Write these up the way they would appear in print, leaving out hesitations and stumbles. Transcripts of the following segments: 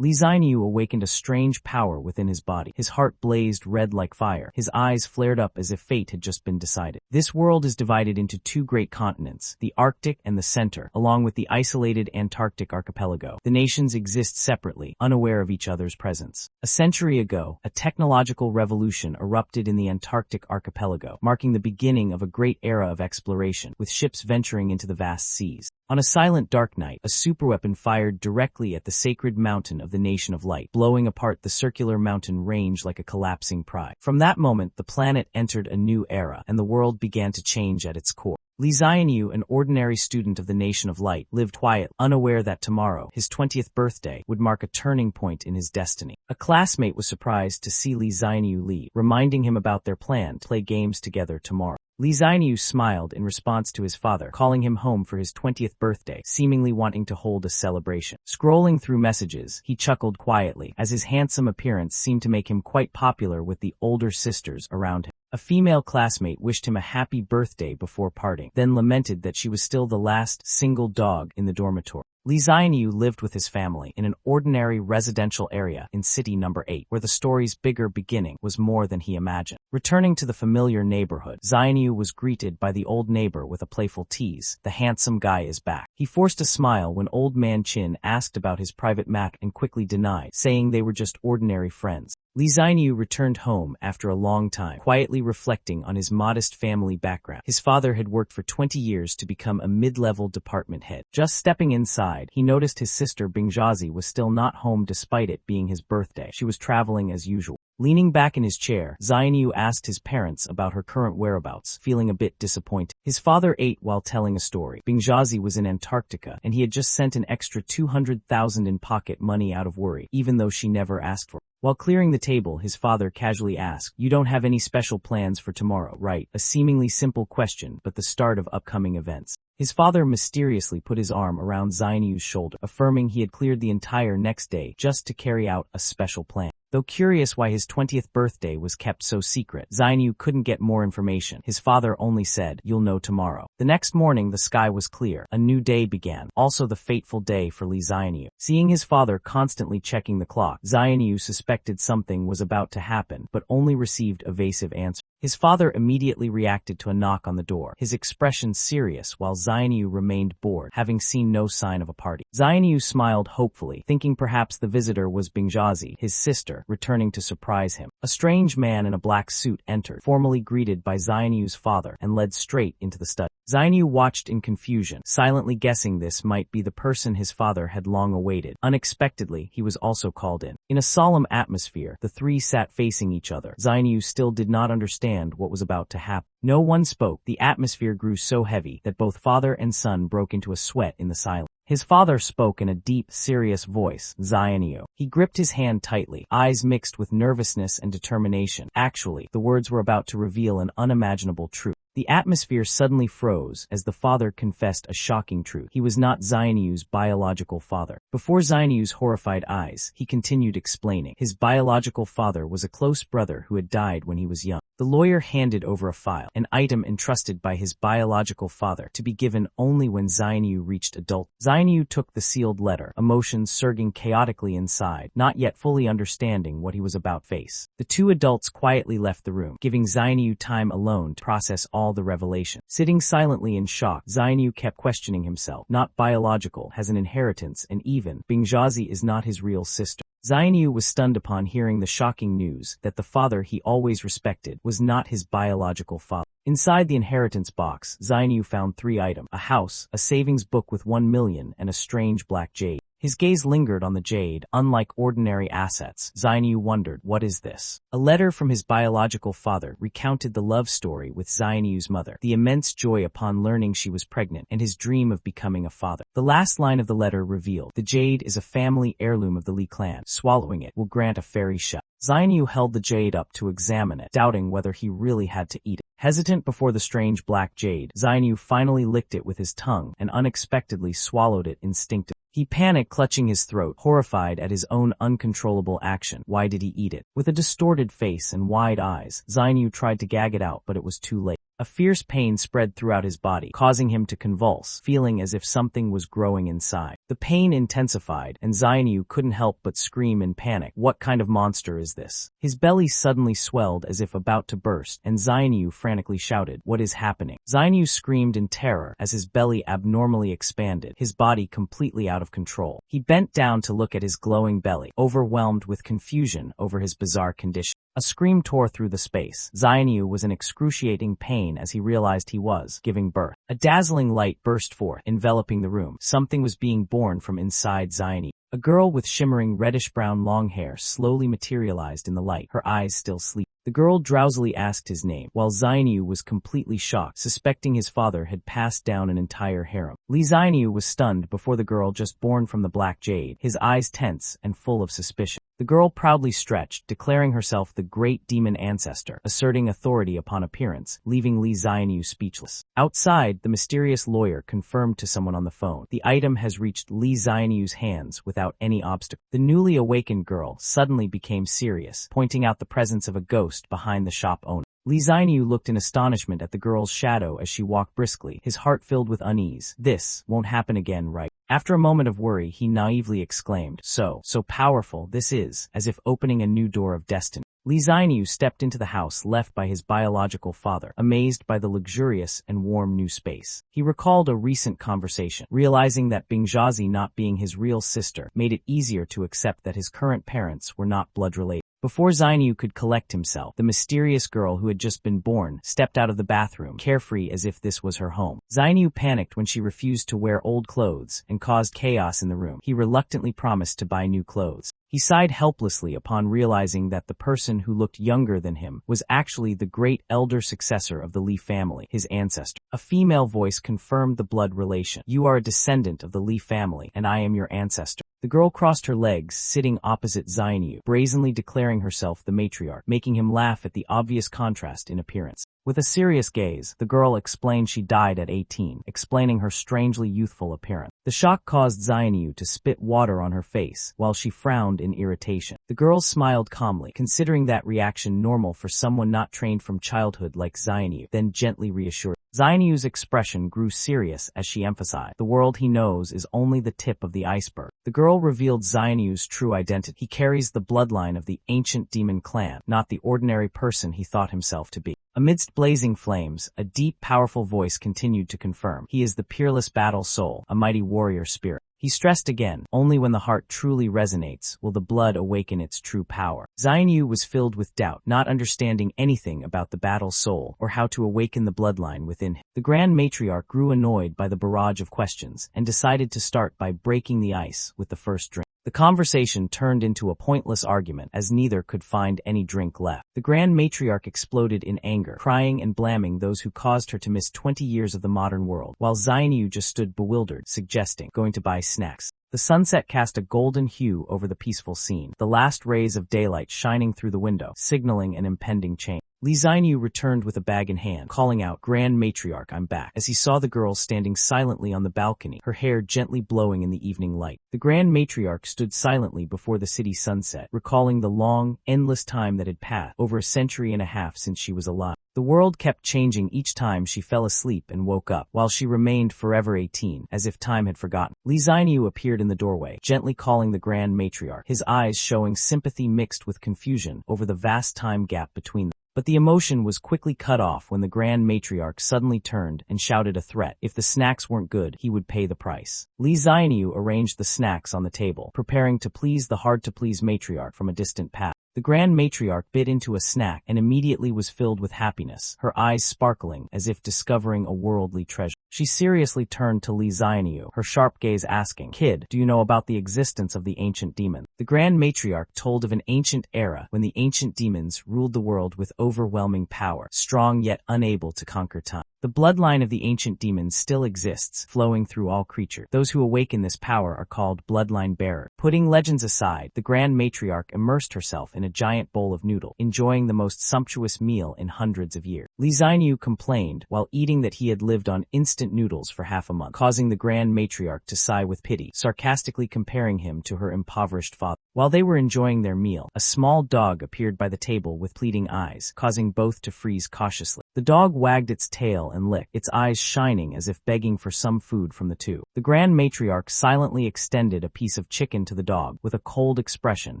Li Xianyu awakened a strange power within his body. His heart blazed red like fire. His eyes flared up as if fate had just been decided. This world is divided into two great continents, the Arctic and the center, along with the isolated Antarctic archipelago. The nations exist separately, unaware of each other's presence. A century ago, a technological revolution erupted in the Antarctic archipelago, marking the beginning of a great era of exploration, with ships venturing into the vast seas. On a silent dark night, a superweapon fired directly at the sacred mountain of the Nation of Light, blowing apart the circular mountain range like a collapsing pie. From that moment, the planet entered a new era, and the world began to change at its core. Li Xianyu, an ordinary student of the Nation of Light, lived quiet, unaware that tomorrow, his 20th birthday, would mark a turning point in his destiny. A classmate was surprised to see Li Xianyu leave, reminding him about their plan to play games together tomorrow. Li Xianyu smiled in response to his father, calling him home for his 20th birthday, seemingly wanting to hold a celebration. Scrolling through messages, he chuckled quietly, as his handsome appearance seemed to make him quite popular with the older sisters around him. A female classmate wished him a happy birthday before parting, then lamented that she was still the last single dog in the dormitory. Li Xianyu lived with his family in an ordinary residential area in City Number 8, where the story's bigger beginning was more than he imagined. Returning to the familiar neighborhood, Xianyu was greeted by the old neighbor with a playful tease. "The handsome guy is back." He forced a smile when Old Man Chin asked about his private mac and quickly denied, saying they were just ordinary friends. Li Xianyu returned home after a long time, quietly reflecting on his modest family background. His father had worked for 20 years to become a mid-level department head. Just stepping inside, he noticed his sister Bingjazi was still not home despite it being his birthday. She was traveling as usual. Leaning back in his chair, Xianyu asked his parents about her current whereabouts, feeling a bit disappointed. His father ate while telling a story. Bingjazi was in Antarctica, and he had just sent an extra 200,000 in pocket money out of worry, even though she never asked for it. While clearing the table, his father casually asked, "You don't have any special plans for tomorrow, right?" A seemingly simple question, but the start of upcoming events. His father mysteriously put his arm around Xianyu's shoulder, affirming he had cleared the entire next day just to carry out a special plan. Though curious why his 20th birthday was kept so secret, Xianyu couldn't get more information. His father only said, "You'll know tomorrow." The next morning, the sky was clear. A new day began, also the fateful day for Li Xianyu. Seeing his father constantly checking the clock, Xianyu suspected something was about to happen, but only received evasive answers. His father immediately reacted to a knock on the door, his expression serious while Xianyu remained bored, having seen no sign of a party. Xianyu smiled hopefully, thinking perhaps the visitor was Bingjazi, his sister, returning to surprise him. A strange man in a black suit entered, formally greeted by Xianyu's father, and led straight into the study. Xianyu watched in confusion, silently guessing this might be the person his father had long awaited. Unexpectedly, he was also called in. In a solemn atmosphere, the three sat facing each other. Xianyu still did not understand what was about to happen. No one spoke. The atmosphere grew so heavy that both father and son broke into a sweat in the silence. His father spoke in a deep, serious voice, "Xianyu." He gripped his hand tightly, eyes mixed with nervousness and determination. Actually, the words were about to reveal an unimaginable truth. The atmosphere suddenly froze as the father confessed a shocking truth. He was not Xianyu's biological father. Before Xianyu's horrified eyes, he continued explaining. His biological father was a close brother who had died when he was young. The lawyer handed over a file, an item entrusted by his biological father, to be given only when Xianyu reached adult. Xianyu took the sealed letter, emotions surging chaotically inside, not yet fully understanding what he was about to face. The two adults quietly left the room, giving Xianyu time alone to process all the revelation. Sitting silently in shock, Xianyu kept questioning himself. Not biological, has an inheritance, and even Bingjazi is not his real sister. Xianyu was stunned upon hearing the shocking news that the father he always respected was not his biological father. Inside the inheritance box, Xianyu found 3 items: a house, a savings book with 1 million, and a strange black jade. His gaze lingered on the jade. Unlike ordinary assets, Xianyu wondered, what is this? A letter from his biological father recounted the love story with Xianyu's mother, the immense joy upon learning she was pregnant, and his dream of becoming a father. The last line of the letter revealed, "The jade is a family heirloom of the Li clan. Swallowing it will grant a fairy shot." Xianyu held the jade up to examine it, doubting whether he really had to eat it. Hesitant before the strange black jade, Xianyu finally licked it with his tongue and unexpectedly swallowed it instinctively. He panicked, clutching his throat, horrified at his own uncontrollable action. Why did he eat it? With a distorted face and wide eyes, Xianyu tried to gag it out, but it was too late. A fierce pain spread throughout his body, causing him to convulse, feeling as if something was growing inside. The pain intensified, and Xianyu couldn't help but scream in panic. What kind of monster is this? His belly suddenly swelled as if about to burst, and Xianyu frantically shouted, "What is happening?" Xianyu screamed in terror as his belly abnormally expanded, his body completely out of control. He bent down to look at his glowing belly, overwhelmed with confusion over his bizarre condition. A scream tore through the space. Xianyu was in excruciating pain as he realized he was giving birth. A dazzling light burst forth, enveloping the room. Something was being born from inside Xianyu. A girl with shimmering reddish-brown long hair slowly materialized in the light, her eyes still sleepy. The girl drowsily asked his name, while Xianyu was completely shocked, suspecting his father had passed down an entire harem. Li Xianyu was stunned before the girl just born from the Black Jade, his eyes tense and full of suspicion. The girl proudly stretched, declaring herself the great demon ancestor, asserting authority upon appearance, leaving Li Xianyu speechless. Outside, the mysterious lawyer confirmed to someone on the phone, "The item has reached Li Xianyu's hands without any obstacle." The newly awakened girl suddenly became serious, pointing out the presence of a ghost behind the shop owner. Li Xianyu looked in astonishment at the girl's shadow as she walked briskly, his heart filled with unease. "This won't happen again, right?" After a moment of worry, he naively exclaimed, So powerful this is," as if opening a new door of destiny. Li Xianyu stepped into the house left by his biological father, amazed by the luxurious and warm new space. He recalled a recent conversation, realizing that Bingjiazi not being his real sister made it easier to accept that his current parents were not blood-related. Before Xianyu could collect himself, the mysterious girl who had just been born stepped out of the bathroom, carefree as if this was her home. Xianyu panicked when she refused to wear old clothes and caused chaos in the room. He reluctantly promised to buy new clothes. He sighed helplessly upon realizing that the person who looked younger than him was actually the great elder successor of the Li family, his ancestor. A female voice confirmed the blood relation. "You are a descendant of the Li family, and I am your ancestor." The girl crossed her legs, sitting opposite Xianyu, brazenly declaring herself the matriarch, making him laugh at the obvious contrast in appearance. With a serious gaze, the girl explained she died at 18, explaining her strangely youthful appearance. The shock caused Xianyu to spit water on her face, while she frowned in irritation. The girl smiled calmly, considering that reaction normal for someone not trained from childhood like Xianyu, then gently reassured. Xianyu's expression grew serious as she emphasized, "The world he knows is only the tip of the iceberg." The girl revealed Xianyu's true identity. He carries the bloodline of the ancient demon clan, not the ordinary person he thought himself to be. Amidst blazing flames, a deep, powerful voice continued to confirm, "He is the peerless battle soul, a mighty warrior spirit." He stressed again, "Only when the heart truly resonates will the blood awaken its true power." Xianyu was filled with doubt, not understanding anything about the battle soul or how to awaken the bloodline within him. The Grand Matriarch grew annoyed by the barrage of questions and decided to start by breaking the ice with the first drink. The conversation turned into a pointless argument as neither could find any drink left. The Grand Matriarch exploded in anger, crying and blaming those who caused her to miss 20 years of the modern world, while Xianyu just stood bewildered, suggesting, "Going to buy snacks." The sunset cast a golden hue over the peaceful scene, the last rays of daylight shining through the window, signaling an impending change. Li Xianyu returned with a bag in hand, calling out, "Grand Matriarch, I'm back," as he saw the girl standing silently on the balcony, her hair gently blowing in the evening light. The Grand Matriarch stood silently before the city sunset, recalling the long, endless time that had passed, over a century and a half since she was alive. The world kept changing each time she fell asleep and woke up, while she remained forever 18, as if time had forgotten. Li Xianyu appeared in the doorway, gently calling the Grand Matriarch, his eyes showing sympathy mixed with confusion over the vast time gap between them. But the emotion was quickly cut off when the Grand Matriarch suddenly turned and shouted a threat. If the snacks weren't good, he would pay the price. Li Xianyu arranged the snacks on the table, preparing to please the hard-to-please matriarch from a distant past. The Grand Matriarch bit into a snack and immediately was filled with happiness, her eyes sparkling as if discovering a worldly treasure. She seriously turned to Li Xianyu, her sharp gaze asking, "Kid, do you know about the existence of the ancient demon?" The Grand Matriarch told of an ancient era when the ancient demons ruled the world with overwhelming power, strong yet unable to conquer time. The bloodline of the ancient demons still exists, flowing through all creatures. Those who awaken this power are called bloodline bearers. Putting legends aside, the Grand Matriarch immersed herself in a giant bowl of noodle, enjoying the most sumptuous meal in hundreds of years. Li Xianyu complained while eating that he had lived on instant noodles for half a month, causing the Grand Matriarch to sigh with pity, sarcastically comparing him to her impoverished father. While they were enjoying their meal, a small dog appeared by the table with pleading eyes, causing both to freeze cautiously. The dog wagged its tail and licked, its eyes shining as if begging for some food from the two. The Grand Matriarch silently extended a piece of chicken to the dog with a cold expression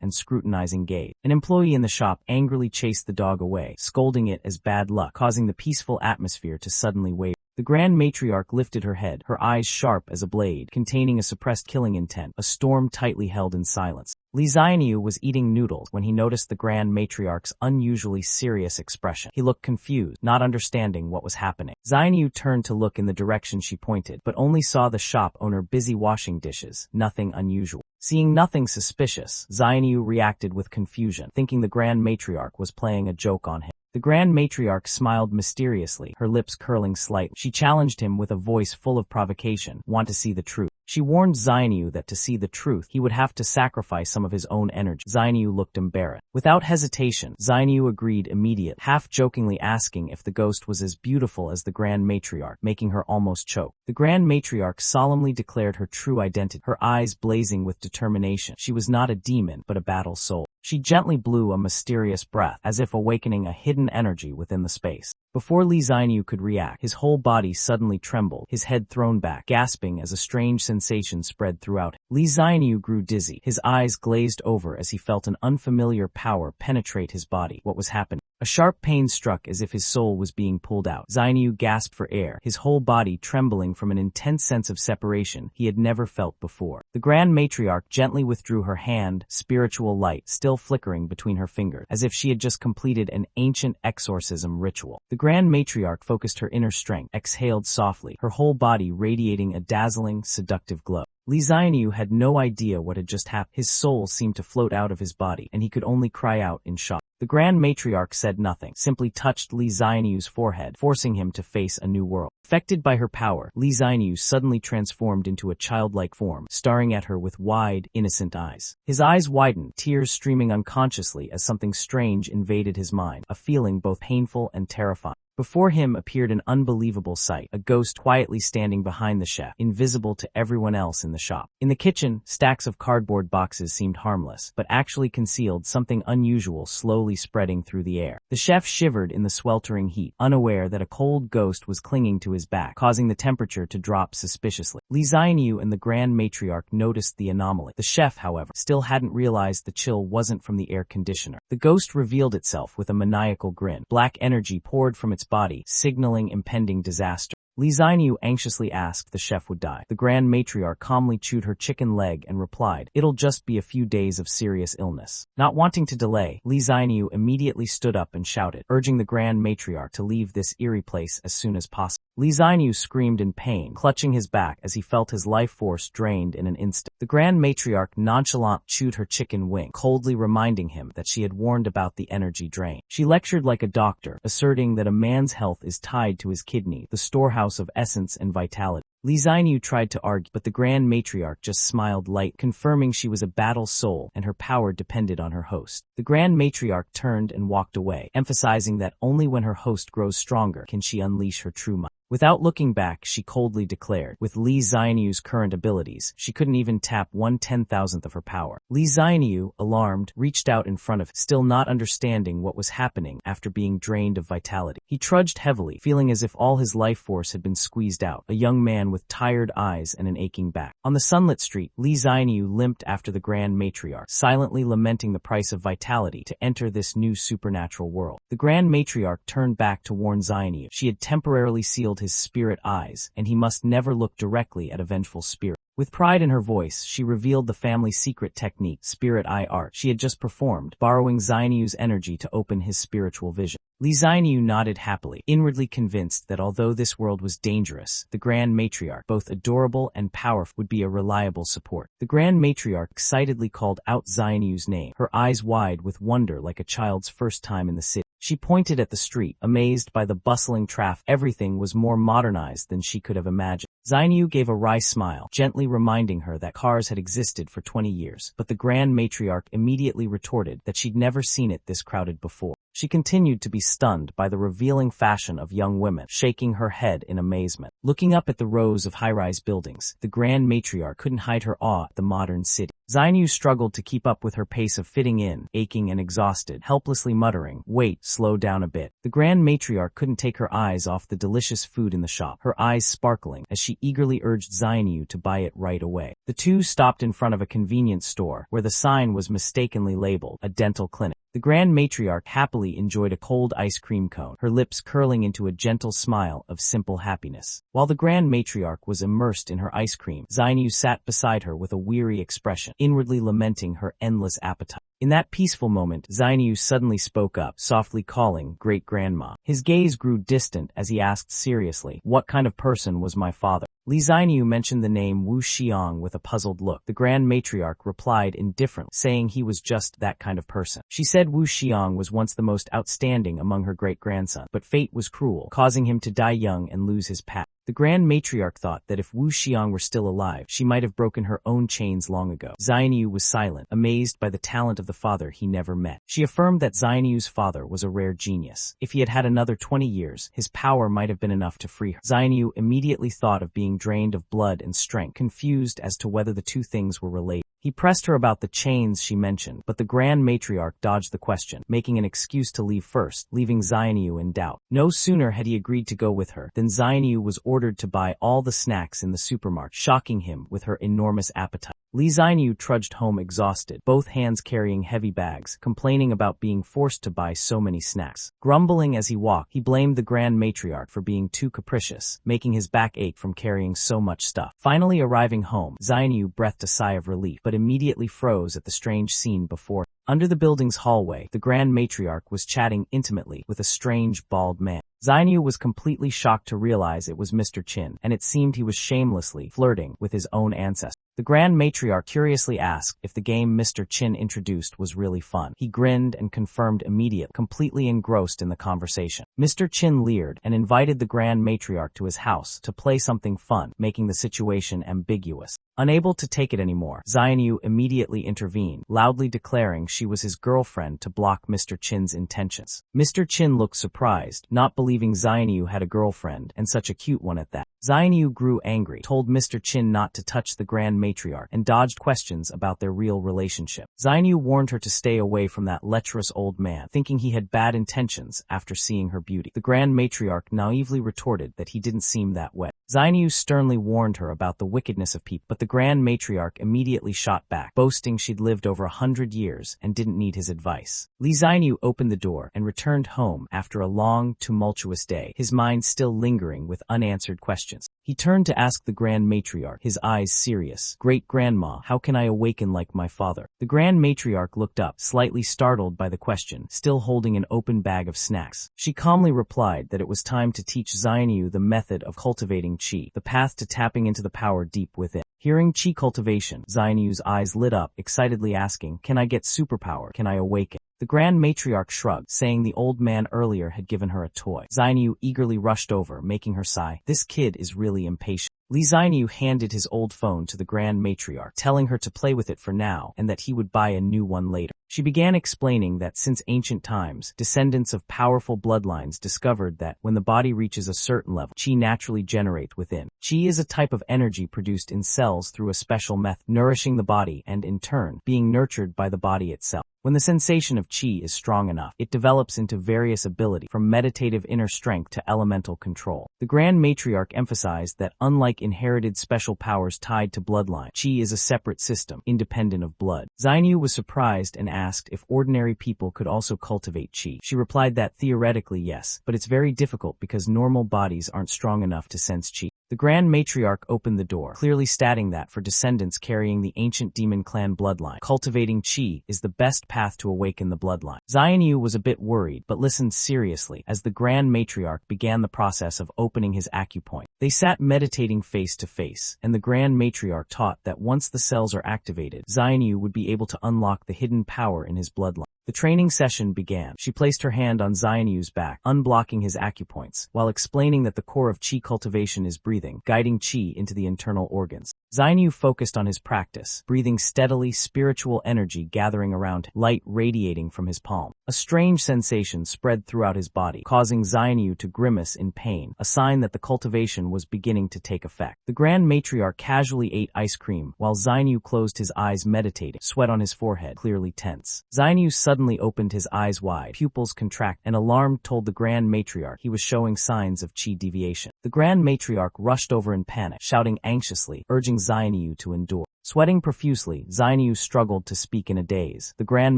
and scrutinizing gaze. An employee in the shop angrily chased the dog away, scolding it as bad luck, causing the peaceful atmosphere to suddenly waver. The Grand Matriarch lifted her head, her eyes sharp as a blade, containing a suppressed killing intent, a storm tightly held in silence. Li Xianyu was eating noodles when he noticed the Grand Matriarch's unusually serious expression. He looked confused, not understanding what was happening. Xianyu turned to look in the direction she pointed, but only saw the shop owner busy washing dishes, nothing unusual. Seeing nothing suspicious, Xianyu reacted with confusion, thinking the Grand Matriarch was playing a joke on him. The Grand Matriarch smiled mysteriously, her lips curling slightly. She challenged him with a voice full of provocation. Want to see the truth? She warned Xianyu that to see the truth, he would have to sacrifice some of his own energy. Xianyu looked embarrassed. Without hesitation, Xianyu agreed immediately, half-jokingly asking if the ghost was as beautiful as the Grand Matriarch, making her almost choke. The Grand Matriarch solemnly declared her true identity, her eyes blazing with determination. She was not a demon, but a battle soul. She gently blew a mysterious breath, as if awakening a hidden energy within the space. Before Li Xianyu could react, his whole body suddenly trembled, his head thrown back, gasping as a strange sensation spread throughout him. Li Xianyu grew dizzy, his eyes glazed over as he felt an unfamiliar power penetrate his body. What was happening? A sharp pain struck as if his soul was being pulled out. Xianyu gasped for air, his whole body trembling from an intense sense of separation he had never felt before. The Grand Matriarch gently withdrew her hand, spiritual light still flickering between her fingers, as if she had just completed an ancient exorcism ritual. The Grand Matriarch focused her inner strength, exhaled softly, her whole body radiating a dazzling, seductive glow. Li Xianyu had no idea what had just happened. His soul seemed to float out of his body, and he could only cry out in shock. The Grand Matriarch said nothing, simply touched Li Xianyu's forehead, forcing him to face a new world. Affected by her power, Li Xianyu suddenly transformed into a childlike form, staring at her with wide, innocent eyes. His eyes widened, tears streaming unconsciously as something strange invaded his mind, a feeling both painful and terrifying. Before him appeared an unbelievable sight, a ghost quietly standing behind the chef, invisible to everyone else in the shop. In the kitchen, stacks of cardboard boxes seemed harmless, but actually concealed something unusual slowly spreading through the air. The chef shivered in the sweltering heat, unaware that a cold ghost was clinging to his back, causing the temperature to drop suspiciously. Li Xianyu and the Grand Matriarch noticed the anomaly. The chef, however, still hadn't realized the chill wasn't from the air conditioner. The ghost revealed itself with a maniacal grin. Black energy poured from its body, signaling impending disaster. Li Xianyu anxiously asked the chef would die. The Grand Matriarch calmly chewed her chicken leg and replied, "It'll just be a few days of serious illness." Not wanting to delay, Li Xianyu immediately stood up and shouted, urging the Grand Matriarch to leave this eerie place as soon as possible. Li Xianyu screamed in pain, clutching his back as he felt his life force drained in an instant. The Grand Matriarch nonchalantly chewed her chicken wing, coldly reminding him that she had warned about the energy drain. She lectured like a doctor, asserting that a man's health is tied to his kidney, the storehouse of essence and vitality. Li Xianyu tried to argue, but the Grand Matriarch just smiled light, confirming she was a battle soul and her power depended on her host. The Grand Matriarch turned and walked away, emphasizing that only when her host grows stronger can she unleash her true might. Without looking back, she coldly declared, with Li Xianyu's current abilities, she couldn't even tap 1/10,000th of her power. Li Xianyu, alarmed, reached out in front of him, still not understanding what was happening after being drained of vitality. He trudged heavily, feeling as if all his life force had been squeezed out, a young man with tired eyes and an aching back. On the sunlit street, Li Xianyu limped after the Grand Matriarch, silently lamenting the price of vitality to enter this new supernatural world. The Grand Matriarch turned back to warn Xianyu. She had temporarily sealed his spirit eyes, and he must never look directly at a vengeful spirit. With pride in her voice, she revealed the family secret technique, spirit eye art, she had just performed, borrowing Xianyu's energy to open his spiritual vision. Li Xianyu nodded happily, inwardly convinced that although this world was dangerous, the Grand Matriarch, both adorable and powerful, would be a reliable support. The Grand Matriarch excitedly called out Xianyu's name, her eyes wide with wonder like a child's first time in the city. She pointed at the street, amazed by the bustling traffic. Everything was more modernized than she could have imagined. Xianyu gave a wry smile, gently reminding her that cars had existed for 20 years, but the Grand Matriarch immediately retorted that she'd never seen it this crowded before. She continued to be stunned by the revealing fashion of young women, shaking her head in amazement. Looking up at the rows of high-rise buildings, the Grand Matriarch couldn't hide her awe at the modern city. Zainu struggled to keep up with her pace of fitting in, aching and exhausted, helplessly muttering, "Wait, slow down a bit." The Grand Matriarch couldn't take her eyes off the delicious food in the shop, her eyes sparkling as she eagerly urged Zainu to buy it right away. The two stopped in front of a convenience store where the sign was mistakenly labeled a dental clinic. The Grand Matriarch happily enjoyed a cold ice cream cone, her lips curling into a gentle smile of simple happiness. While the Grand Matriarch was immersed in her ice cream, Zainu sat beside her with a weary expression, inwardly lamenting her endless appetite. In that peaceful moment, Zainu suddenly spoke up, softly calling great-grandma. His gaze grew distant as he asked seriously, "What kind of person was my father?" Li Zainu mentioned the name Wu Xiang with a puzzled look. The Grand Matriarch replied indifferently, saying he was just that kind of person. She said Wu Xiang was once the most outstanding among her great-grandsons, but fate was cruel, causing him to die young and lose his path. The Grand Matriarch thought that if Wu Xiang were still alive, she might have broken her own chains long ago. Zainu was silent, amazed by the talent of the father he never met. She affirmed that Zainu's father was a rare genius. If he had had another 20 years, his power might have been enough to free her. Zainu immediately thought of being drained of blood and strength, confused as to whether the two things were related. He pressed her about the chains she mentioned, but the Grand Matriarch dodged the question, making an excuse to leave first, leaving Zainu in doubt. No sooner had he agreed to go with her than Zainu was ordered to buy all the snacks in the supermarket, shocking him with her enormous appetite. Li Zainu trudged home exhausted, both hands carrying heavy bags, complaining about being forced to buy so many snacks. Grumbling as he walked, he blamed the Grand Matriarch for being too capricious, making his back ache from carrying so much stuff. Finally arriving home, Zainu breathed a sigh of relief, but immediately froze at the strange scene before him. Under the building's hallway, the Grand Matriarch was chatting intimately with a strange, bald man. Zainu was completely shocked to realize it was Mr. Qin, and it seemed he was shamelessly flirting with his own ancestor. The Grand Matriarch curiously asked if the game Mr. Qin introduced was really fun. He grinned and confirmed immediately, completely engrossed in the conversation. Mr. Qin leered and invited the Grand Matriarch to his house to play something fun, making the situation ambiguous. Unable to take it anymore, Zainu immediately intervened, loudly declaring she was his girlfriend to block Mr. Qin's intentions. Mr. Qin looked surprised, not believing Zainu had a girlfriend, and such a cute one at that. Zainu grew angry, told Mr. Qin not to touch the Grand Matriarch, and dodged questions about their real relationship. Zainu warned her to stay away from that lecherous old man, thinking he had bad intentions after seeing her beauty. The Grand Matriarch naively retorted that he didn't seem that way. Zainu sternly warned her about the wickedness of people, but the Grand Matriarch immediately shot back, boasting she'd lived over 100 years and didn't need his advice. Li Zainu opened the door and returned home after a long, tumultuous day, his mind still lingering with unanswered questions. He turned to ask the Grand Matriarch, his eyes serious, "Great-grandma, how can I awaken like my father?" The Grand Matriarch looked up, slightly startled by the question, still holding an open bag of snacks. She calmly replied that it was time to teach Zainu the method of cultivating qi, the path to tapping into the power deep within. Hearing qi cultivation, Zainu's eyes lit up, excitedly asking, "Can I get superpower? Can I awaken?" The Grand Matriarch shrugged, saying the old man earlier had given her a toy. Zainu eagerly rushed over, making her sigh, "This kid is really impatient." Li Zainu handed his old phone to the Grand Matriarch, telling her to play with it for now and that he would buy a new one later. She began explaining that since ancient times, descendants of powerful bloodlines discovered that when the body reaches a certain level, qi naturally generates within. Qi is a type of energy produced in cells through a special method, nourishing the body and, in turn, being nurtured by the body itself. When the sensation of qi is strong enough, it develops into various abilities, from meditative inner strength to elemental control. The Grand Matriarch emphasized that unlike inherited special powers tied to bloodline, qi is a separate system, independent of blood. Zainu was surprised and asked if ordinary people could also cultivate qi. She replied that theoretically yes, but it's very difficult because normal bodies aren't strong enough to sense qi. The Grand Matriarch opened the door, clearly stating that for descendants carrying the ancient demon clan bloodline, cultivating qi is the best path to awaken the bloodline. Zainu was a bit worried, but listened seriously as the Grand Matriarch began the process of opening his acupoint. They sat meditating face to face, and the Grand Matriarch taught that once the cells are activated, Zainu would be able to unlock the hidden power in his bloodline. The training session began. She placed her hand on Xianyu's back, unblocking his acupoints, while explaining that the core of qi cultivation is breathing, guiding qi into the internal organs. Xianyu focused on his practice, breathing steadily, spiritual energy gathering around him, light radiating from his palm. A strange sensation spread throughout his body, causing Xianyu to grimace in pain, a sign that the cultivation was beginning to take effect. The Grand Matriarch casually ate ice cream, while Xianyu closed his eyes meditating, sweat on his forehead, clearly tense. Xianyu suddenly opened his eyes wide, pupils contract. An alarm told the Grand Matriarch he was showing signs of qi deviation. The Grand Matriarch rushed over in panic, shouting anxiously, urging Xianyu to endure. Sweating profusely, Xianyu struggled to speak in a daze. The Grand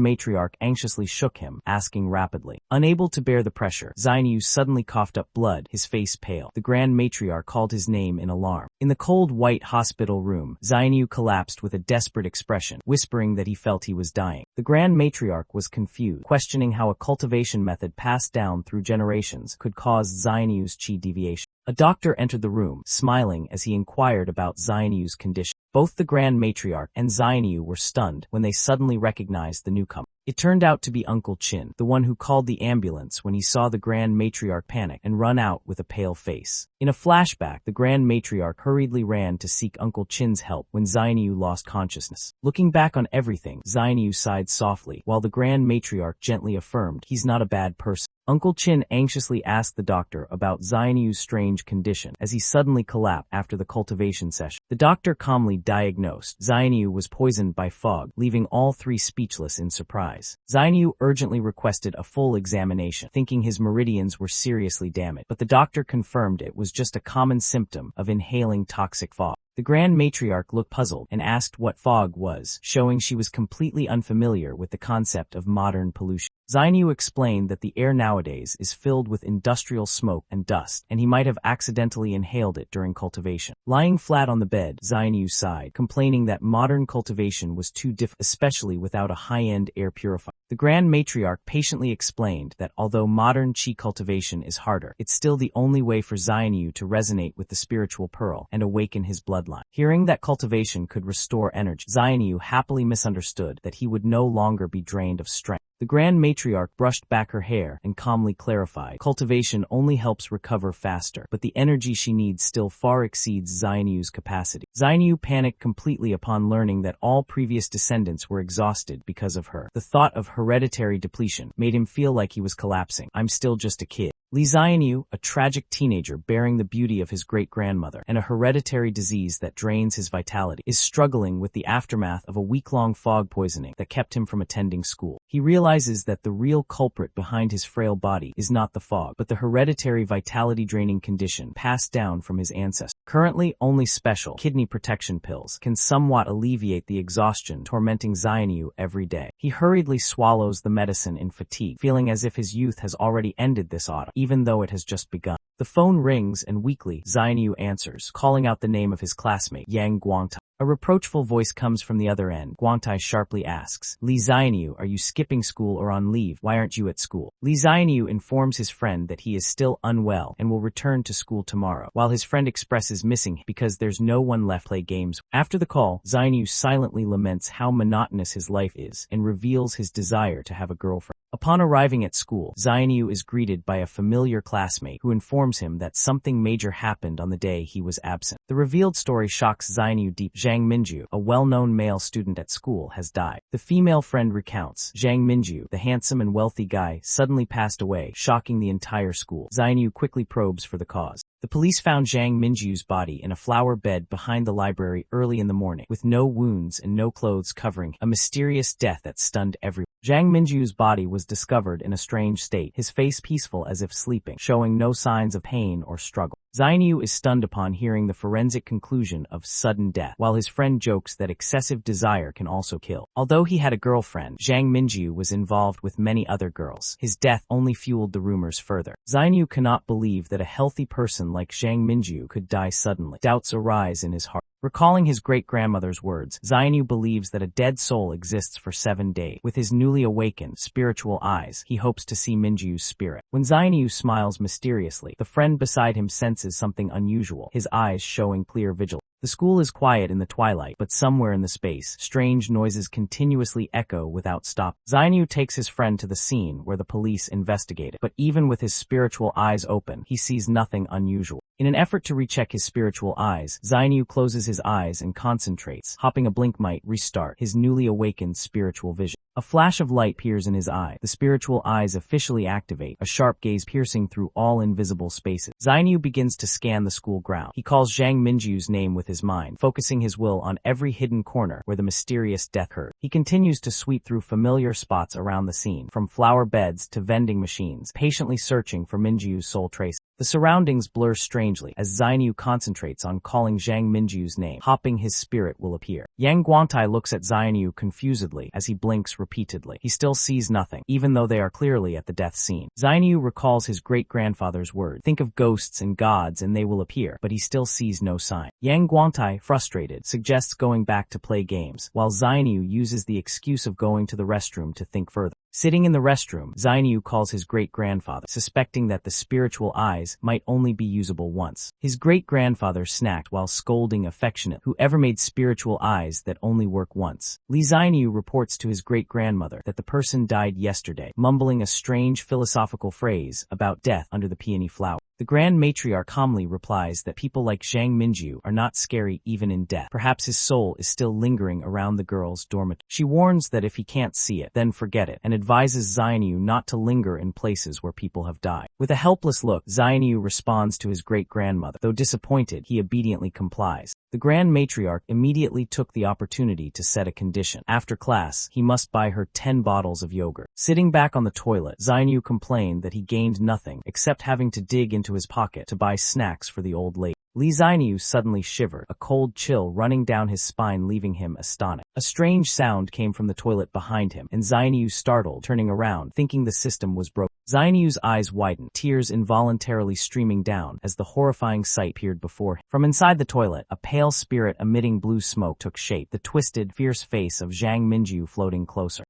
Matriarch anxiously shook him, asking rapidly. Unable to bear the pressure, Xianyu suddenly coughed up blood, his face pale. The Grand Matriarch called his name in alarm. In the cold white hospital room, Xianyu collapsed with a desperate expression, whispering that he felt he was dying. The Grand Matriarch was confused, questioning how a cultivation method passed down through generations could cause Xianyu's qi deviation. A doctor entered the room, smiling as he inquired about Xianyu's condition. Both the Grand Matriarch and Xianyu were stunned when they suddenly recognized the newcomer. It turned out to be Uncle Qin, the one who called the ambulance when he saw the Grand Matriarch panic and run out with a pale face. In a flashback, the Grand Matriarch hurriedly ran to seek Uncle Qin's help when Xianyu lost consciousness. Looking back on everything, Xianyu sighed softly, while the Grand Matriarch gently affirmed, "He's not a bad person." Uncle Qin anxiously asked the doctor about Xianyu's strange condition as he suddenly collapsed after the cultivation session. The doctor calmly diagnosed Xianyu was poisoned by fog, leaving all three speechless in surprise. Xianyu urgently requested a full examination, thinking his meridians were seriously damaged, but the doctor confirmed it was just a common symptom of inhaling toxic fog. The Grand Matriarch looked puzzled and asked what fog was, showing she was completely unfamiliar with the concept of modern pollution. Xianyu explained that the air nowadays is filled with industrial smoke and dust, and he might have accidentally inhaled it during cultivation. Lying flat on the bed, Xianyu sighed, complaining that modern cultivation was too difficult, especially without a high-end air purifier. The Grand Matriarch patiently explained that although modern qi cultivation is harder, it's still the only way for Xianyu to resonate with the spiritual pearl and awaken his bloodline. Hearing that cultivation could restore energy, Xianyu happily misunderstood that he would no longer be drained of strength. The Grand Matriarch brushed back her hair and calmly clarified, cultivation only helps recover faster, but the energy she needs still far exceeds Xianyu's capacity. Xianyu panicked completely upon learning that all previous descendants were exhausted because of her. The thought of hereditary depletion made him feel like he was collapsing. "I'm still just a kid." Li Xianyu, a tragic teenager bearing the beauty of his great-grandmother and a hereditary disease that drains his vitality, is struggling with the aftermath of a week-long fog poisoning that kept him from attending school. He realizes that the real culprit behind his frail body is not the fog, but the hereditary vitality-draining condition passed down from his ancestors. Currently, only special kidney protection pills can somewhat alleviate the exhaustion tormenting Xianyu every day. He hurriedly swallows the medicine in fatigue, feeling as if his youth has already ended this autumn, even though it has just begun. The phone rings and weakly, Xianyu answers, calling out the name of his classmate, Yang Guangtai. A reproachful voice comes from the other end. Guangtai sharply asks, "Li Xianyu, are you skipping school or on leave? Why aren't you at school?" Li Xianyu informs his friend that he is still unwell and will return to school tomorrow, while his friend expresses missing because there's no one left to play games. After the call, Xianyu silently laments how monotonous his life is and reveals his desire to have a girlfriend. Upon arriving at school, Xianyu is greeted by a familiar classmate who informs him that something major happened on the day he was absent. The revealed story shocks Xianyu deep. Zhang Minju, a well-known male student at school, has died. The female friend recounts, Zhang Minju, the handsome and wealthy guy, suddenly passed away, shocking the entire school. Xianyu quickly probes for the cause. The police found Zhang Minju's body in a flower bed behind the library early in the morning, with no wounds and no clothes covering, a mysterious death that stunned everyone. Zhang Minju's body was discovered in a strange state, his face peaceful as if sleeping, showing no signs of pain or struggle. Xianyu is stunned upon hearing the forensic conclusion of sudden death, while his friend jokes that excessive desire can also kill. Although he had a girlfriend, Zhang Minju was involved with many other girls. His death only fueled the rumors further. Xianyu cannot believe that a healthy person like Zhang Minju could die suddenly. Doubts arise in his heart. Recalling his great-grandmother's words, Xianyu believes that a dead soul exists for 7 days. With his newly awakened, spiritual eyes, he hopes to see Minju's spirit. When Xianyu smiles mysteriously, the friend beside him senses something unusual, his eyes showing clear vigilance. The school is quiet in the twilight, but somewhere in the space, strange noises continuously echo without stop. Zainyu takes his friend to the scene where the police investigate it, but even with his spiritual eyes open, he sees nothing unusual. In an effort to recheck his spiritual eyes, Zainyu closes his eyes and concentrates. Hopping a blink might restart his newly awakened spiritual vision. A flash of light appears in his eye. The spiritual eyes officially activate, a sharp gaze piercing through all invisible spaces. Zainyu begins to scan the school ground. He calls Zhang Minju's name with his mind, focusing his will on every hidden corner where the mysterious death occurred. He continues to sweep through familiar spots around the scene, from flower beds to vending machines, patiently searching for Minju's soul trace. The surroundings blur strangely as Zainyu concentrates on calling Zhang Minju's name, hoping his spirit will appear. Yang Guangtai looks at Zainyu confusedly as he blinks repeatedly. He still sees nothing, even though they are clearly at the death scene. Zainyu recalls his great-grandfather's word, "Think of ghosts and gods and they will appear," but he still sees no sign. Yang Guangtai, frustrated, suggests going back to play games, while Zainyu uses the excuse of going to the restroom to think further. Sitting in the restroom, Zainyu calls his great-grandfather, suspecting that the spiritual eyes might only be usable once. His great-grandfather snapped while scolding affectionately, "Whoever made spiritual eyes that only work once?" Li Zainyu reports to his great-grandmother that the person died yesterday, mumbling a strange philosophical phrase about death under the peony flower. The Grand Matriarch calmly replies that people like Zhang Minju are not scary even in death. Perhaps his soul is still lingering around the girl's dormitory. She warns that if he can't see it, then forget it, and advises Zainyu not to linger in places where people have died. With a helpless look, Zainyu responds to his great-grandmother. Though disappointed, he obediently complies. The Grand Matriarch immediately took the opportunity to set a condition. After class, he must buy her 10 bottles of yogurt. Sitting back on the toilet, Zainyu complained that he gained nothing except having to dig into his pocket to buy snacks for the old lady. Li Zainyu suddenly shivered, a cold chill running down his spine, leaving him astonished. A strange sound came from the toilet behind him, and Zainyu startled, turning around, thinking the system was broken. Zainyu's eyes widened, tears involuntarily streaming down as the horrifying sight peered before him. From inside the toilet, a pale spirit emitting blue smoke took shape, the twisted, fierce face of Zhang Minju floating closer.